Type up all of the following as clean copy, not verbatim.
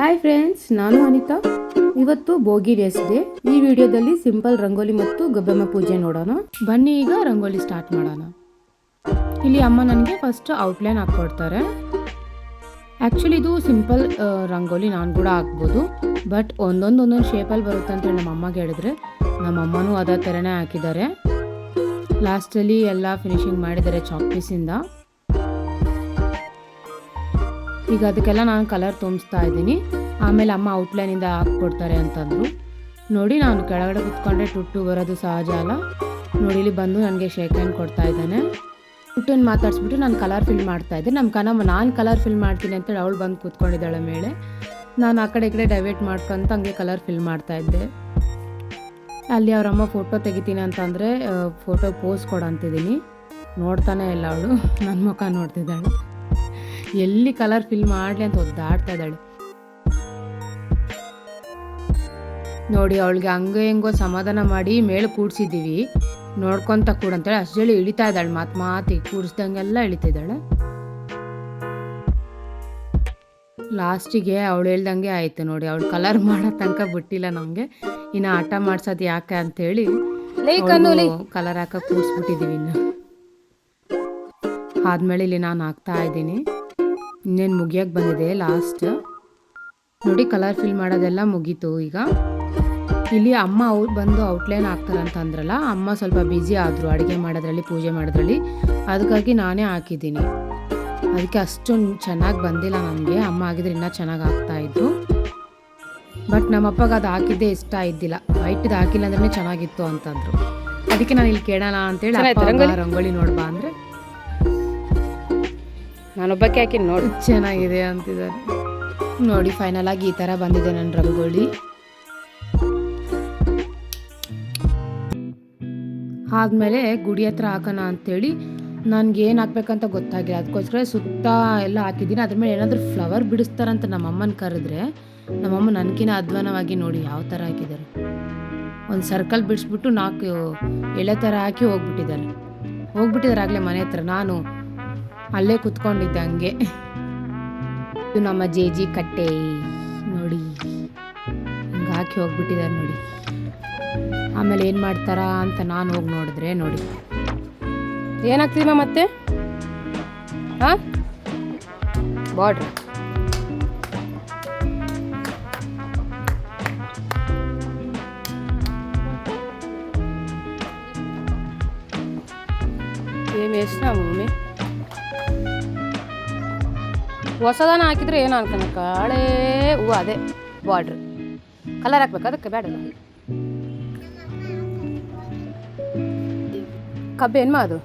Hi friends, ನಾನು ಅನಿತಾ. ಇವತ್ತು ಭೋಗಿ day. ಈ ವಿಡಿಯೋದಲ್ಲಿ ಸಿಂಪಲ್ ರಂಗೋಲಿ ಮತ್ತು ಗಬ್ಬೆಮ್ಮ ಪೂಜೆ ನೋಡೋಣ. ಬನ್ನಿ ಈಗ ರಂಗೋಲಿ ಸ್ಟಾರ್ಟ್ ಮಾಡೋಣ. ಇಲ್ಲಿ ಅಮ್ಮ ನನಗೆ ಫಸ್ಟ್ ಔಟ್ಲೈನ್ ಹಾಕ್ಕೊಡ್ತಾರೆ. ಆ್ಯಕ್ಚುಲಿ ಇದು ಸಿಂಪಲ್ ರಂಗೋಲಿ ನಾನು ಕೂಡ ಹಾಕ್ಬೋದು, ಬಟ್ ಒಂದೊಂದು ಶೇಪಲ್ಲಿ ಬರುತ್ತೆ ಅಂತ ನಮ್ಮ ಅಮ್ಮಗೆ ಹೇಳಿದ್ರೆ ನಮ್ಮಮ್ಮನೂ ಅದೇ ಥರನೇ ಹಾಕಿದ್ದಾರೆ. ಲಾಸ್ಟಲ್ಲಿ ಎಲ್ಲ ಫಿನಿಶಿಂಗ್ ಮಾಡಿದ್ದಾರೆ ಚಾಕ್ ಪೀಸಿಂದ. ಈಗ ಅದಕ್ಕೆಲ್ಲ ನಾನು ಕಲರ್ ತುಂಬಿಸ್ತಾ ಇದ್ದೀನಿ. ಆಮೇಲೆ ಅಮ್ಮ ಔಟ್ಲೈನಿಂದ ಹಾಕ್ಕೊಡ್ತಾರೆ ಅಂತಂದರು. ನೋಡಿ, ನಾನು ಕೆಳಗಡೆ ಕುತ್ಕೊಂಡ್ರೆ ಟುಟ್ಟು ಬರೋದು ಸಹಜ ಅಲ್ಲ. ನೋಡಿ, ಇಲ್ಲಿ ಬಂದು ನನಗೆ ಶೇಕ್ ಹ್ಯಾಂಡ್ ಕೊಡ್ತಾ ಇದ್ದಾನೆ. ಟುಟ್ಟನ್ನು ಮಾತಾಡಿಸ್ಬಿಟ್ಟು ನಾನು ಕಲರ್ ಫಿಲ್ ಮಾಡ್ತಾ ಇದ್ದೆ. ನಮ್ಮ ಕಣಮ್ಮ ನಾನು ಕಲರ್ ಫಿಲ್ ಮಾಡ್ತೀನಿ ಅಂತೇಳಿ ಅವಳು ಬಂದು ಕೂತ್ಕೊಂಡಿದ್ದಾಳೆ ಮೇಲೆ. ನಾನು ಆ ಕಡೆ ಈ ಕಡೆ ಡೈವರ್ಟ್ ಮಾಡ್ಕೊಂತ ಹಂಗೆ ಕಲರ್ ಫಿಲ್ ಮಾಡ್ತಾ ಇದ್ದೆ. ಅಲ್ಲಿ ಅವರಮ್ಮ ಫೋಟೋ ತೆಗಿತೀನಿ ಅಂತಂದರೆ ಫೋಟೋ ಪೋಸ್ ಕೊಡಂತಿದ್ದೀನಿ. ನೋಡ್ತಾನೆ ಇಲ್ಲ ಅವಳು, ನನ್ನ ಮುಖ ನೋಡ್ತಿದ್ದಾಳೆ. ಎಲ್ಲಿ ಕಲರ್ ಫಿಲ್ ಮಾಡಲಿ ಅಂತ ಒದ್ದಾಡ್ತಾ ಇದ್ದಾಳೆ. ನೋಡಿ, ಅವಳಿಗೆ ಹಂಗೆ ಹೆಂಗೋ ಸಮಾಧಾನ ಮಾಡಿ ಮೇಲೆ ಕೂಡ್ಸಿದ್ದೀವಿ. ನೋಡ್ಕೊತ ಕೂಡ ಅಂತೇಳಿ ಅಷ್ಟೇಳಿ ಇಳಿತಾ ಇದ್ದಾಳೆ. ಮಾತಿಗೆ ಕೂಡಿಸ್ದಂಗೆಲ್ಲ ಇಳಿತಿದ್ದಾಳೆ. ಲಾಸ್ಟಿಗೆ ಅವಳು ಹೇಳ್ದಂಗೆ ಆಯಿತು. ನೋಡಿ, ಅವಳು ಕಲರ್ ಮಾಡೋ ತನಕ ಬಿಟ್ಟಿಲ್ಲ ನಮಗೆ. ಇನ್ನು ಆಟ ಮಾಡ್ಸೋದು ಯಾಕೆ ಅಂತೇಳಿ ಕಲರ್ ಹಾಕ ಕೂಡಿಸ್ಬಿಟ್ಟಿದ್ದೀವಿ. ಇನ್ನು ಆದಮೇಲೆ ಇಲ್ಲಿ ನಾನು ಹಾಕ್ತಾ ಇದ್ದೀನಿ. ಇನ್ನೇನು ಮುಗಿಯೋಕ್ಕೆ ಬಂದಿದೆ ಲಾಸ್ಟ್. ನೋಡಿ, ಕಲರ್ ಫಿಲ್ ಮಾಡೋದೆಲ್ಲ ಮುಗೀತು. ಈಗ ಇಲ್ಲಿ ಅಮ್ಮ ಅವ್ರು ಬಂದು ಔಟ್ಲೈನ್ ಹಾಕ್ತಾರಂತ ಅಂದ್ರಲ್ಲ, ಅಮ್ಮ ಸ್ವಲ್ಪ ಬ್ಯುಸಿ ಆದರು ಅಡುಗೆ ಮಾಡೋದ್ರಲ್ಲಿ, ಪೂಜೆ ಮಾಡೋದ್ರಲ್ಲಿ. ಅದಕ್ಕಾಗಿ ನಾನೇ ಹಾಕಿದ್ದೀನಿ. ಅದಕ್ಕೆ ಅಷ್ಟೊಂದು ಚೆನ್ನಾಗಿ ಬಂದಿಲ್ಲ ನನಗೆ. ಅಮ್ಮ ಆಗಿದ್ರೆ ಇನ್ನೂ ಚೆನ್ನಾಗಿ ಹಾಕ್ತಾಯಿದ್ರು. ಬಟ್ ನಮ್ಮಪ್ಪಗೆ ಅದು ಹಾಕಿದ್ದೇ ಇಷ್ಟ ಇದ್ದಿಲ್ಲ. ವೈಟ್ದು ಹಾಕಿಲ್ಲ ಅಂದ್ರೆ ಚೆನ್ನಾಗಿತ್ತು ಅಂತಂದರು. ಅದಕ್ಕೆ ನಾನು ಇಲ್ಲಿ ಕೇಳೋಣ ಅಂತೇಳಿ ರಂಗೋಲಿ ನೋಡ್ಬಾ ಅಂದರೆ ನಾನೊಬ್ಬಕ್ಕೆ ಹಾಕಿನಿ. ನೋಡಿ, ಚೆನ್ನಾಗಿದೆ ಅಂತಿದ್ದಾರೆ. ನೋಡಿ, ಫೈನಲ್ ಆಗಿ ಈ ಥರ ಬಂದಿದೆ ನನ್ನ ರಂಗೋಲಿ. ಆದಮೇಲೆ ಗುಡಿ ಹತ್ರ ಹಾಕೋಣ ಅಂತೇಳಿ ನನಗೆ ಏನು ಹಾಕ್ಬೇಕಂತ ಗೊತ್ತಾಗಿಲ್ಲ. ಅದಕ್ಕೋಸ್ಕರ ಸುತ್ತ ಎಲ್ಲ ಹಾಕಿದ್ದೀನಿ. ಅದ್ರ ಮೇಲೆ ಏನಾದರೂ ಫ್ಲವರ್ ಬಿಡಿಸ್ತಾರಂತ ನಮ್ಮಮ್ಮನ ಕರೆದ್ರೆ ನಮ್ಮಮ್ಮ ನನಗಿನ್ನ ಅಧ್ವಾನವಾಗಿ ನೋಡಿ ಯಾವ ಥರ ಹಾಕಿದ್ದಾರೆ. ಒಂದು ಸರ್ಕಲ್ ಬಿಡಿಸ್ಬಿಟ್ಟು 4 ಎಳೆ ಥರ ಹಾಕಿ ಹೋಗ್ಬಿಟ್ಟಿದ್ದಾರೆ ಆಗಲೇ ಮನೆ ಹತ್ರ. ನಾನು ಅಲ್ಲೇ ಕುತ್ಕೊಂಡಿದ್ದೆ ಹಂಗೆ. ಇದು ನಮ್ಮ ಜೇಜಿ ಕಟ್ಟೆ. ನೋಡಿ, ಹಿಂಗೆ ಹಾಕಿ ಹೋಗ್ಬಿಟ್ಟಿದ್ದಾರೆ ನೋಡಿ. ಆಮೇಲೆ ಏನು ಮಾಡ್ತಾರಾ ಅಂತ ನಾನು ಹೋಗಿ ನೋಡಿದ್ರೆ, ನೋಡಿ ಏನಾಗ್ತೀವಿ ಮತ್ತೆ ಹಾಂ ಬಾರ್ಡ್ರ್ ఏమి వేసినా మమ్మీ ಹೊಸದಾನ ಹಾಕಿದ್ರೆ ಏನು ಅನ್ಕೊಳಕ್ಕ ಹಳೇ ಹೂವು ಅದೇ ಬಾರ್ಡ್ರ್ ಕಲರ್ ಹಾಕ್ಬೇಕು. ಅದಕ್ಕೆ ಬೇಡಲ್ಲ ಕಬ್ಬು ಏನ್ಮ ಅದು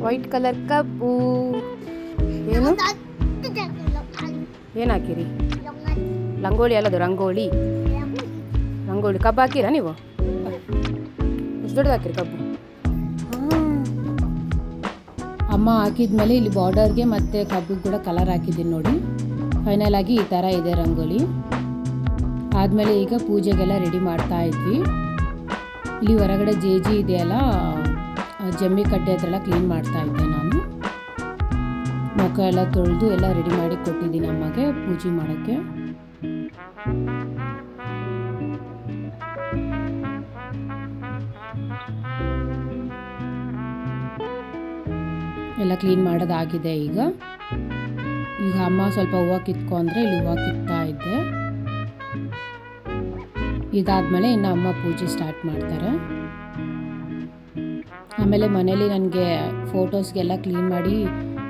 ವೈಟ್ ಕಲರ್ ಕಬ್ಬು. ಏನು ಏನು ಹಾಕಿರಿ? ರಂಗೋಲಿ ಅಲ್ಲದು, ರಂಗೋಲಿ ಕಬ್ಬು ಹಾಕಿರಾ ನೀವು? ಎಷ್ಟು ದೊಡ್ಡದು ಹಾಕಿರಿ ಕಬ್ಬು? ಅಮ್ಮ ಹಾಕಿದ್ಮೇಲೆ ಇಲ್ಲಿ ಬಾರ್ಡರ್ಗೆ ಮತ್ತು ಕಬ್ಬಿಗೆ ಕೂಡ ಕಲರ್ ಹಾಕಿದ್ದೀನಿ. ನೋಡಿ, ಫೈನಲ್ ಆಗಿ ಈ ಥರ ಇದೆ ರಂಗೋಲಿ. ಆದಮೇಲೆ ಈಗ ಪೂಜೆಗೆಲ್ಲ ರೆಡಿ ಮಾಡ್ತಾ ಇದ್ವಿ. ಇಲ್ಲಿ ಹೊರಗಡೆ ಜೇಜಿ ಇದೆಯಲ್ಲ, ಜಮ್ಮಿ ಕಟ್ಟೆ ಹತ್ರ ಎಲ್ಲ ಕ್ಲೀನ್ ಮಾಡ್ತಾ ಇದ್ದೆ ನಾನು. ಮುಖ ಎಲ್ಲ ತೊಳೆದು ಎಲ್ಲ ರೆಡಿ ಮಾಡಿ ಕೊಟ್ಟಿದ್ದೀನಿ ಅಮ್ಮಗೆ ಪೂಜೆ ಮಾಡೋಕ್ಕೆ. ಎಲ್ಲ ಕ್ಲೀನ್ ಮಾಡೋದಾಗಿದೆ. ಈಗ ಅಮ್ಮ ಸ್ವಲ್ಪ ಹೂವು ಕಿತ್ಕೊ ಅಂದರೆ ಇಲ್ಲಿ ಹೂವು ಕಿತ್ತಾ ಇದ್ದೆ. ಇದಾದಮೇಲೆ ಇನ್ನು ಅಮ್ಮ ಪೂಜೆ ಸ್ಟಾರ್ಟ್ ಮಾಡ್ತಾರೆ. ಆಮೇಲೆ ಮನೇಲಿ ನನಗೆ ಫೋಟೋಸ್ಗೆಲ್ಲ ಕ್ಲೀನ್ ಮಾಡಿ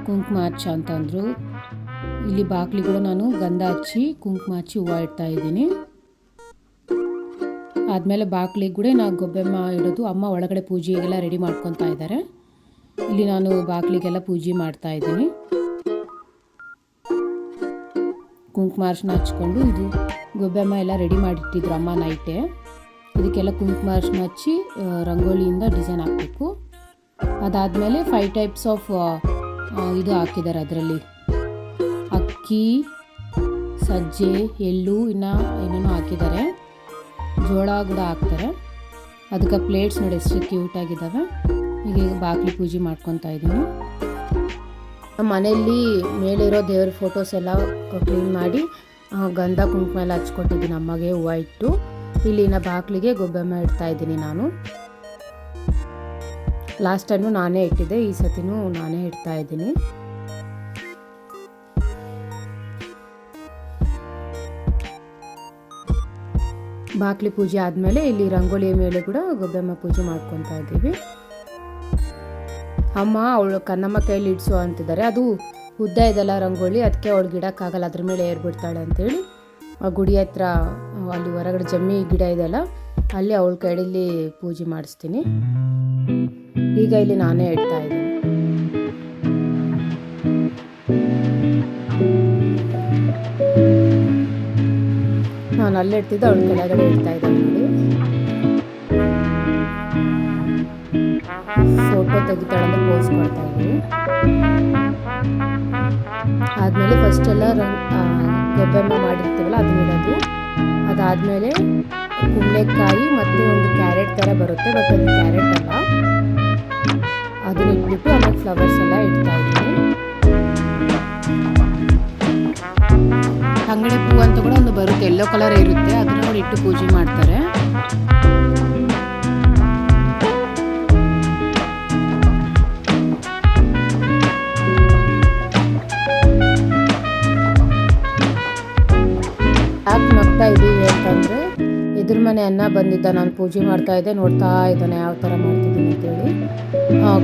ಕುಂಕುಮ ಹಚ್ಚ ಅಂತಂದರು. ಇಲ್ಲಿ ಬಾಗಿಲಿಗೂ ನಾನು ಗಂಧ ಹಚ್ಚಿ ಕುಂಕುಮ ಹಚ್ಚಿ ಹೂವು ಇಡ್ತಾ ಇದ್ದೀನಿ. ಆದಮೇಲೆ ಬಾಗಿಲಿಗೆ ಕೂಡ ನಾನು ಗೊಬ್ಬೆಮ್ಮ ಇಡೋದು. ಅಮ್ಮ ಒಳಗಡೆ ಪೂಜೆಗೆಲ್ಲ ರೆಡಿ ಮಾಡ್ಕೊತಾ ಇದ್ದಾರೆ. ಇಲ್ಲಿ ನಾನು ಬಾಗಿಲಿಗೆಲ್ಲ ಪೂಜೆ ಮಾಡ್ತಾ ಇದ್ದೀನಿ. ಕುಂಕುಮ ಅರಿಶಿನ ಹಚ್ಕೊಂಡು ಇದು ಗೊಬ್ಬೆಮ್ಮ ಎಲ್ಲ ರೆಡಿ ಮಾಡಿಟ್ಟಿದ್ರು ಅಮ್ಮ ನೈಟೇ. ಇದಕ್ಕೆಲ್ಲ ಕುಂಕುಮ ಅರಿಶಿನ ಹಚ್ಚಿ ರಂಗೋಲಿಯಿಂದ ಡಿಸೈನ್ ಹಾಕಬೇಕು. ಅದಾದಮೇಲೆ 5 ಟೈಪ್ಸ್ ಆಫ್ ಇದು ಹಾಕಿದ್ದಾರೆ. ಅದರಲ್ಲಿ ಅಕ್ಕಿ, ಸಜ್ಜೆ, ಎಳ್ಳು, ಏನೇನೋ ಹಾಕಿದ್ದಾರೆ. ಜೋಳ ಕೂಡ ಹಾಕ್ತಾರೆ. ಅದಕ್ಕೆ ಪ್ಲೇಟ್ಸ್ ನೋಡಿ ಎಷ್ಟು ಕ್ಯೂಟಾಗಿದ್ದಾವೆ. ಈಗ ಬಾಗಿಲು ಪೂಜೆ ಮಾಡ್ಕೊತಾ ಇದ್ದೀನಿ. ನಮ್ಮ ಮನೆಯಲ್ಲಿ ಮೇಲಿರೋ ದೇವ್ರ ಫೋಟೋಸ್ ಎಲ್ಲ ಕ್ಲೀನ್ ಮಾಡಿ ಗಂಧ ಕುಂಕುಮ ಎಲ್ಲ ಹಚ್ಕೊಟ್ಟಿದ್ದೀನಿ ಅಮ್ಮಗೆ, ಹೂವು ಇಟ್ಟು. ಇಲ್ಲಿನ ಬಾಗಿಲಿಗೆ ಗೊಬ್ಬೆಮ್ಮ ಇಡ್ತಾ ಇದ್ದೀನಿ ನಾನು. ಲಾಸ್ಟ್ ಟೈಮು ನಾನೇ ಇಟ್ಟಿದ್ದೆ, ಈ ಸತಿನೂ ನಾನೇ ಇಡ್ತಾ ಇದ್ದೀನಿ. ಬಾಕ್ಲಿ ಪೂಜೆ ಆದಮೇಲೆ ಇಲ್ಲಿ ರಂಗೋಲಿ ಮೇಲೆ ಕೂಡ ಗೊಬ್ಬೆಮ್ಮ ಪೂಜೆ ಮಾಡ್ಕೊತಾ ಇದ್ದೀವಿ. ಅಮ್ಮ ಅವಳು ಕನ್ನಮ್ಮ ಕೈಯಲ್ಲಿ ಇಡಿಸು ಅಂತಿದ್ದಾರೆ. ಅದು ಉದ್ದ ಇದೆಲ್ಲ ರಂಗೋಲಿ, ಅದಕ್ಕೆ ಅವಳಿಗೆ ಇಡೋಕ್ಕಾಗಲ್ಲ, ಅದ್ರ ಮೇಲೆ ಏರ್ಬಿಡ್ತಾಳೆ ಅಂತೇಳಿ ಆ ಗುಡಿ ಹತ್ರ ಅಲ್ಲಿ ಹೊರಗಡೆ ಜಮ್ಮಿ ಗಿಡ ಇದೆಯಲ್ಲ, ಅಲ್ಲಿ ಅವಳ ಕೈಯಲ್ಲಿ ಪೂಜೆ ಮಾಡಿಸ್ತೀನಿ. ಈಗ ಇಲ್ಲಿ ನಾನೇ ಇಡ್ತಾ ಇದ್ದೀನಿ. ನಾನು ಅಲ್ಲೇ ಇಡ್ತಿದ್ದೆ, ಅವಳ ಕೆಳಗಡೆ ಇಡ್ತಾ ಇದ್ದಾಳೆ ನೋಡಿ. ಫೋಟೋ ತೆಗಿತಾಳಂದ್ರೆ ಪೋಸ್ ಕೊಡ್ತಾ ಇದ್ದೀವಿ. ಆದಮೇಲೆ ಫಸ್ಟ್ ಎಲ್ಲ ಗೊಬ್ಬೆಮ್ಮ ಮಾಡಿರ್ತೀವಲ್ಲ ಅದನ್ನ ಇಡೋದು. ಅದಾದಮೇಲೆ ಕುಂಬಳಕಾಯಿ ಮತ್ತು ಒಂದು ಕ್ಯಾರೆಟ್ ಥರ ಬರುತ್ತೆ, ಬಟ್ ಅದು ಕ್ಯಾರೆಟ್ ಅಲ್ಲ, ಅದನ್ನ ಇಟ್ಬಿಟ್ಟು ಆಮೇಲೆ ಫ್ಲವರ್ಸ್ ಎಲ್ಲ ಇಡ್ತಾ ಇದ್ದೀನಿ. ಅಂಗಡಿ ಹೂ ಅಂತ ಕೂಡ ಒಂದು ಬರುತ್ತೆ, ಯೆಲ್ಲೋ ಕಲರ್ ಇರುತ್ತೆ, ಅದನ್ನ ಕೂಡ ಇಟ್ಟು ಪೂಜೆ ಮಾಡ್ತಾರೆ. ಯಾಕೆ ನಗ್ತಾ ಇದ್ದೀವಿ ಅಂತಂದರೆ, ಎದುರು ಮನೆ ಅನ್ನ ಬಂದಿದ್ದ, ನಾನು ಪೂಜೆ ಮಾಡ್ತಾ ಇದ್ದೆ, ನೋಡ್ತಾ ಇದ್ದಾನೆ ಯಾವ ಥರ ಮಾಡ್ತಿದ್ದೀನಿ ಅಂತೇಳಿ.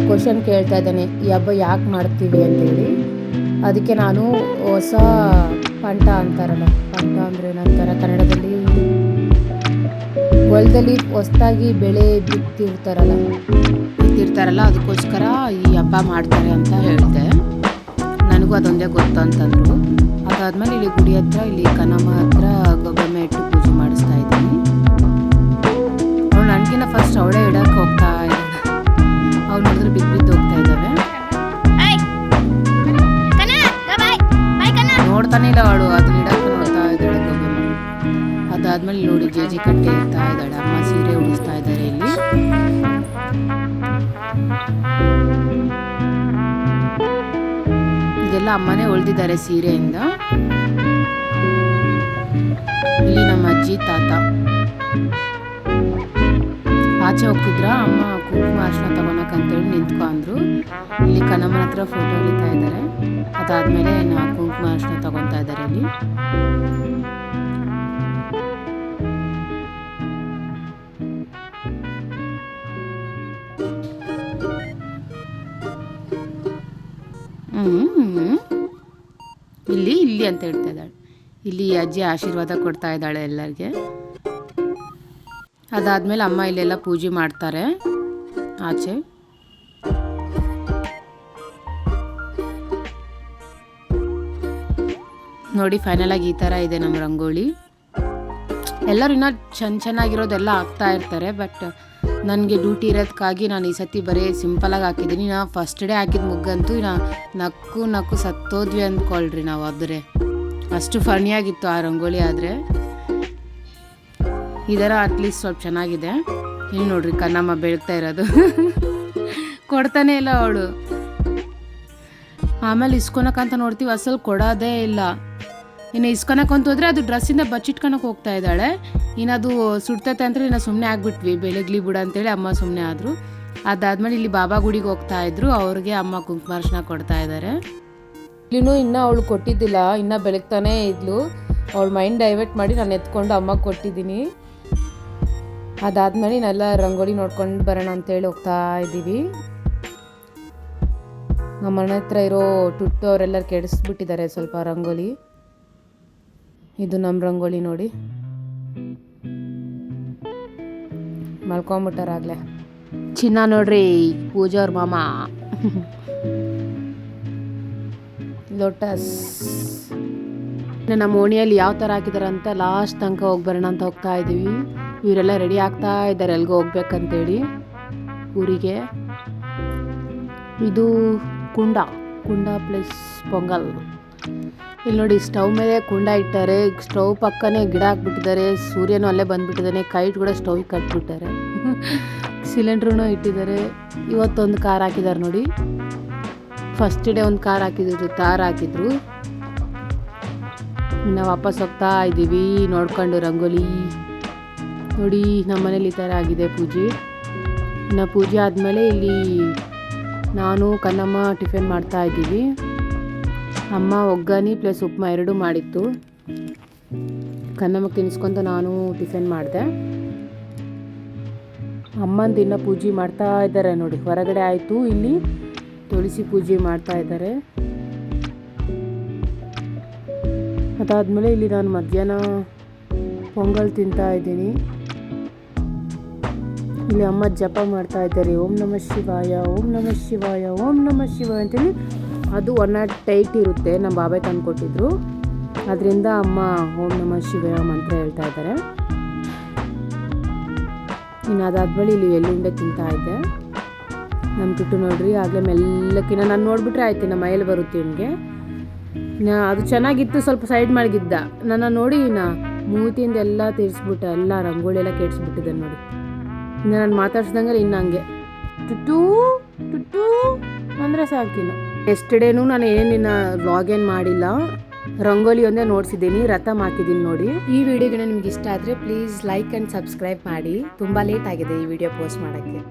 ಕ್ವಶನ್ ಕೇಳ್ತಾ ಇದ್ದಾನೆ, ಈ ಹಬ್ಬ ಯಾಕೆ ಮಾಡ್ತೀವಿ ಅಂತೇಳಿ. ಅದಕ್ಕೆ ನಾನು ಹೊಸ ಪಂಟ ಅಂತಾರಲ್ಲ, ಪಂಟ ಅಂದರೆ ಏನಂತಾರೆ ಕನ್ನಡದಲ್ಲಿ, ಹೊಲದಲ್ಲಿ ಹೊಸದಾಗಿ ಬೆಳೆ ಬಿತ್ತಿರ್ತಾರಲ್ಲ, ಅದಕ್ಕೋಸ್ಕರ ಈ ಹಬ್ಬ ಮಾಡ್ತಾರೆ ಅಂತ ಹೇಳಿದೆ. ನನಗೂ ಅದೊಂದೇ ಗೊತ್ತು ಅಂತಂದರು. ಅದಾದಮೇಲೆ ಇಲ್ಲಿ ಗುಡಿ ಹತ್ರ, ಇಲ್ಲಿ ಕನ್ನಮ್ಮ ಹತ್ರ ಗೊಬ್ಬೆಮ್ಮ ಇಟ್ಟು ಪೂಜೆ ಮಾಡಿಸ್ತಾ ಇದ್ದೀನಿ. ಅವಳು ನನಗಿನ್ನ ಫಸ್ಟ್ ಅವಳೇ ಇಡಕ್ಕೆ ಹೋಗ್ತಾ ಇದ್ದಾಳೆ. ಅವ್ಳು ನೋಡಿದ್ರೆ ಬಿದ್ದು ಹೋಗ್ತಾ ಇದ್ದಾವೆ. ನೋಡ್ತಾನೆ ಇಲ್ಲ ಅವಳು, ಅದನ್ನ ಇಡಕ್ಕೆ ನೋಡ್ತಾ ಇದ್ದಾಳೆ ಗೊಬ್ಬೆಮ್ಮ. ಅದಾದ್ಮೇಲೆ ನೋಡಿ ಜೇಜಿ ಕಟ್ಟೆ ಇರ್ತಾ ಇದ್ದಾಳೆ, ಅಮ್ಮ ಸೀರೆ ಉಡಿಸ್ತಾ ಇದ್ದಾರೆ ಇಲ್ಲಿ. ಇದೆಲ್ಲ ಅಮ್ಮನೇ ಹೊಳ್ದಿದ್ದಾರೆ ಸೀರೆಯಿಂದ. ಇಲ್ಲಿ ನಮ್ಮ ಅಜ್ಜಿ ತಾತ ಆಚೆ ಹೋಗ್ತಿದ್ರ, ಅಮ್ಮ ಕುಂಕುಮ ಅರ್ಶನ ತಗೊಳಕಂತೇಳಿ ನಿಂತ್ಕೊ ಅಂದ್ರು. ಇಲ್ಲಿ ಕನ್ನಮ್ಮನ ಹತ್ರ ಫೋಟೋ ಹೊಲಿತಾ ಇದ್ದಾರೆ. ಅದಾದ್ಮೇಲೆ ಕುಂಕುಮ ಅರ್ಶನ ತಗೊತಾ ಇದ್ದಾರೆ ಇಲ್ಲಿ. ಇಲ್ಲಿ ಇಲ್ಲಿ ಅಂತ ಹೇಳ್ತಾ ಇದ್ದಾಳೆ. ಇಲ್ಲಿ ಅಜ್ಜಿ ಆಶೀರ್ವಾದ ಕೊಡ್ತಾ ಇದ್ದಾಳೆ ಎಲ್ಲರಿಗೆ. ಅದಾದ್ಮೇಲೆ ಅಮ್ಮ ಇಲ್ಲೆಲ್ಲ ಪೂಜೆ ಮಾಡ್ತಾರೆ ಆಚೆ. ನೋಡಿ ಫೈನಲ್ ಆಗಿ ಈ ಥರ ಇದೆ ನಮ್ಮ ರಂಗೋಲಿ. ಎಲ್ಲರೂ ಇನ್ನೂ ಚೆನ್ನಾಗಿರೋದೆಲ್ಲ ಹಾಕ್ತಾ ಇರ್ತಾರೆ, ಬಟ್ ನನಗೆ ಡ್ಯೂಟಿ ಇರೋದಕ್ಕಾಗಿ ನಾನು ಈ ಸತಿ ಬರೀ ಸಿಂಪಲಾಗಿ ಹಾಕಿದ್ದೀನಿ. ನಾ ಫಸ್ಟ್ ಡೇ ಹಾಕಿದ ಮುಗ್ಗಂತೂ ನಕ್ಕು ಸತ್ತೋದ್ವಿ ಅಂದ್ಕೊಳ್ರಿ ನಾವು. ಆದರೆ ಅಷ್ಟು ಫನಿಯಾಗಿತ್ತು ಆ ರಂಗೋಲಿ. ಆದರೆ ಇದರ ಅಟ್ಲೀಸ್ಟ್ ಸ್ವಲ್ಪ ಚೆನ್ನಾಗಿದೆ. ಇಲ್ಲಿ ನೋಡ್ರಿ ಕನ್ನಮ್ಮ ಬೆಳಗ್ತಾ ಇರೋದು ಕೊಡ್ತಾನೆ ಇಲ್ಲ ಅವಳು. ಆಮೇಲೆ ಇಸ್ಕೊಳಕ್ಕಂತ ನೋಡ್ತೀವಿ, ಅಸಲು ಕೊಡೋದೇ ಇಲ್ಲ. ಇನ್ನು ಇಸ್ಕೊಳಕ್ಕಂತ ಹೋದ್ರೆ ಅದು ಡ್ರೆಸ್ಸಿಂದ ಬಚ್ಚಿಟ್ಕೊಳಕ್ಕೆ ಹೋಗ್ತಾ ಇದ್ದಾಳೆ. ಇನ್ನು ಅದು ಸುಡ್ತೈತೆ ಅಂತ ಇನ್ನು ಸುಮ್ಮನೆ ಆಗಿಬಿಟ್ವಿ, ಬೆಳಗ್ಲಿ ಬಿಡ ಅಂತೇಳಿ ಅಮ್ಮ ಸುಮ್ಮನೆ ಆದರು. ಅದಾದ್ಮೇಲೆ ಇಲ್ಲಿ ಬಾಬಾ ಗುಡಿಗೆ ಹೋಗ್ತಾ ಇದ್ರು, ಅವ್ರಿಗೆ ಅಮ್ಮ ಕುಂಕುಮ ಅರ್ಶನ ಕೊಡ್ತಾ ಇದ್ದಾರೆ. ಇಲ್ಲಿನೂ ಇನ್ನೂ ಅವಳು ಕೊಟ್ಟಿದ್ದಿಲ್ಲ, ಇನ್ನೂ ಬೆಳಗ್ತಾನೇ ಇದ್ಲು. ಅವಳ ಮೈಂಡ್ ಡೈವರ್ಟ್ ಮಾಡಿ ನಾನು ಎತ್ಕೊಂಡು ಅಮ್ಮಗೆ ಕೊಟ್ಟಿದ್ದೀನಿ. ಅದಾದ್ಮೇಲೆ ಇನ್ನೆಲ್ಲ ರಂಗೋಲಿ ನೋಡ್ಕೊಂಡು ಬರೋಣ ಅಂತೇಳಿ ಹೋಗ್ತಾ ಇದ್ದೀವಿ. ನಮ್ಮ ಮನೆ ಹತ್ರ ಇರೋ ಟುಟ್ಟು ಅವರೆಲ್ಲರೂ ಕೆಡಿಸ್ಬಿಟ್ಟಿದ್ದಾರೆ ಸ್ವಲ್ಪ ರಂಗೋಲಿ. ಇದು ನಮ್ಮ ರಂಗೋಲಿ ನೋಡಿ, ಮಲ್ಕೊಂಬಿಟ್ಟಾರಾಗಲೇ. ಚಿನ್ನ ನೋಡ್ರಿ ಪೂಜಾ ಅವ್ರ ಮಾಮ ಲೋಟಸ್. ನಮ್ಮ ಓಣಿಯಲ್ಲಿ ಯಾವ ಥರ ಹಾಕಿದಾರೆ ಅಂತ ಲಾಸ್ಟ್ ತನಕ ಹೋಗಿ ಬರೋಣ ಅಂತ ಹೋಗ್ತಾ ಇದ್ದೀವಿ. ಇವರೆಲ್ಲ ರೆಡಿ ಆಗ್ತಾ ಇದ್ದಾರೆ ಎಲ್ಗೋ ಹೋಗ್ಬೇಕಂತೇಳಿ ಊರಿಗೆ. ಇದು ಕುಂಡ ಪ್ಲಸ್ ಪೊಂಗಲ್. ಇಲ್ಲಿ ನೋಡಿ ಸ್ಟವ್ ಮೇಲೆ ಕುಂಡ ಇಟ್ಟಾರೆ, ಸ್ಟವ್ ಪಕ್ಕನೇ ಗಿಡ ಹಾಕ್ಬಿಟ್ಟಿದ್ದಾರೆ, ಸೂರ್ಯನೂ ಅಲ್ಲೇ ಬಂದ್ಬಿಟ್ಟಿದ್ದಾನೆ, ಕೈಟ್ ಕೂಡ ಸ್ಟವ್ ಕಟ್ಬಿಟ್ಟಾರೆ, ಸಿಲಿಂಡ್ರೂ ಇಟ್ಟಿದ್ದಾರೆ. ಇವತ್ತೊಂದು ಕಾರ್ ಹಾಕಿದ್ದಾರೆ ನೋಡಿ. ಫಸ್ಟ್ ಡೇ ಒಂದು ಕಾರ್ ಹಾಕಿದ್ರು, ತಾರ್ ಹಾಕಿದ್ರು. ಇನ್ನು ವಾಪಸ್ ಹೋಗ್ತಾ ಇದ್ದೀವಿ ನೋಡ್ಕೊಂಡು ರಂಗೋಲಿ. ನೋಡಿ ನಮ್ಮ ಮನೇಲಿ ಈ ಥರ ಆಗಿದೆ ಪೂಜೆ. ಇನ್ನು ಪೂಜೆ ಆದಮೇಲೆ ಇಲ್ಲಿ ನಾನು ಕನ್ನಮ್ಮ ಟಿಫಿನ್ ಮಾಡ್ತಾ ಇದ್ದೀವಿ. ಅಮ್ಮ ಒಗ್ಗರಣೆ ಪ್ಲಸ್ ಉಪ್ಮಾ ಎರಡೂ ಮಾಡಿತ್ತು. ಕನ್ನಮ್ಮ ತಿನ್ನಿಸ್ಕೊಂತ ನಾನು ಟಿಫಿನ್ ಮಾಡಿದೆ. ಅಮ್ಮಂದು ಇನ್ನೂ ಪೂಜೆ ಮಾಡ್ತಾ ಇದ್ದಾರೆ ನೋಡಿ. ಹೊರಗಡೆ ಆಯಿತು, ಇಲ್ಲಿ ತುಳಸಿ ಪೂಜೆ ಮಾಡ್ತಾ ಇದ್ದಾರೆ. ಅದಾದಮೇಲೆ ಇಲ್ಲಿ ನಾನು ಮಧ್ಯಾಹ್ನ ಪೊಂಗಲ್ ತಿಂತಾ ಇದ್ದೀನಿ. ಇಲ್ಲಿ ಅಮ್ಮ ಜಪ ಮಾಡ್ತಾ ಇದ್ದಾರೆ. ಓಂ ನಮಃ ಶಿವಾಯ, ಓಂ ನಮಃ ಶಿವಾಯ, ಓಂ ನಮಃ ಶಿವಾಯ ಅಂತೇಳಿ. ಅದು 108 ಇರುತ್ತೆ, ನಮ್ಮ ಬಾಬಾಯ್ ತಂದು ಕೊಟ್ಟಿದ್ರು. ಅದರಿಂದ ಅಮ್ಮ ಓಂ ನಮಃ ಶಿವಾಯ ಮಂತ್ರ ಹೇಳ್ತಾ ಇದ್ದಾರೆ. ಇನ್ನು ಅದಾದ್ಮೇಲೆ ಇಲ್ಲಿ ಎಳ್ಳುಂಡೆ ತಿಂತಾ ಇದ್ದೆ. ನಮ್ಮ ಟುಟ್ಟು ನೋಡ್ರಿ ಆಗಲೇ ಮೆಲ್ಲಕ್ಕಿನ್ನ ನಾನು ನೋಡಿಬಿಟ್ರೆ ಆಯ್ತು, ನಮ್ಮ ಮೈಯಲ್ಲಿ ಬರುತ್ತೆ ಇವನಿಗೆ. ಅದು ಚೆನ್ನಾಗಿತ್ತು, ಸ್ವಲ್ಪ ಸೈಡ್ ಮಾಡಿದ್ದ. ನನ್ನ ನೋಡಿ ಮೂತಿಯಿಂದ ಎಲ್ಲ ತೀರಿಸ್ಬಿಟ್ಟೆ, ಎಲ್ಲ ರಂಗೋಳಿ ಎಲ್ಲ ಕೆಡ್ಸ್ಬಿಟ್ಟಿದ್ದೆ ನೋಡಿ. ಇನ್ನು ನಾನು ಮಾತಾಡ್ಸ್ದಂಗೆ ಇನ್ನು ಹಂಗೆ ಟುಟ್ಟು ಟುಟ್ಟು ಅಂದರೆ ಸಾಕಿನ್ನು. ಎಸ್ಟರ್ಡೇನೂ ನಾನು ಏನಿನ್ನ ವ್ಲಾಗ್ ಏನು ಮಾಡಿಲ್ಲ, ರಂಗೋಲಿ ಒಂದೇ ನೋಡ್ಸಿದ್ದೀನಿ, ರಥಮ್ ಹಾಕಿದ್ದೀನಿ ನೋಡಿ. ಈ ವಿಡಿಯೋಗೆ ನಿಮ್ಗೆ ಇಷ್ಟ ಆದರೆ ಪ್ಲೀಸ್ ಲೈಕ್ ಆ್ಯಂಡ್ ಸಬ್ಸ್ಕ್ರೈಬ್ ಮಾಡಿ. ತುಂಬ ಲೇಟ್ ಆಗಿದೆ ಈ ವಿಡಿಯೋ ಪೋಸ್ಟ್ ಮಾಡೋಕ್ಕೆ.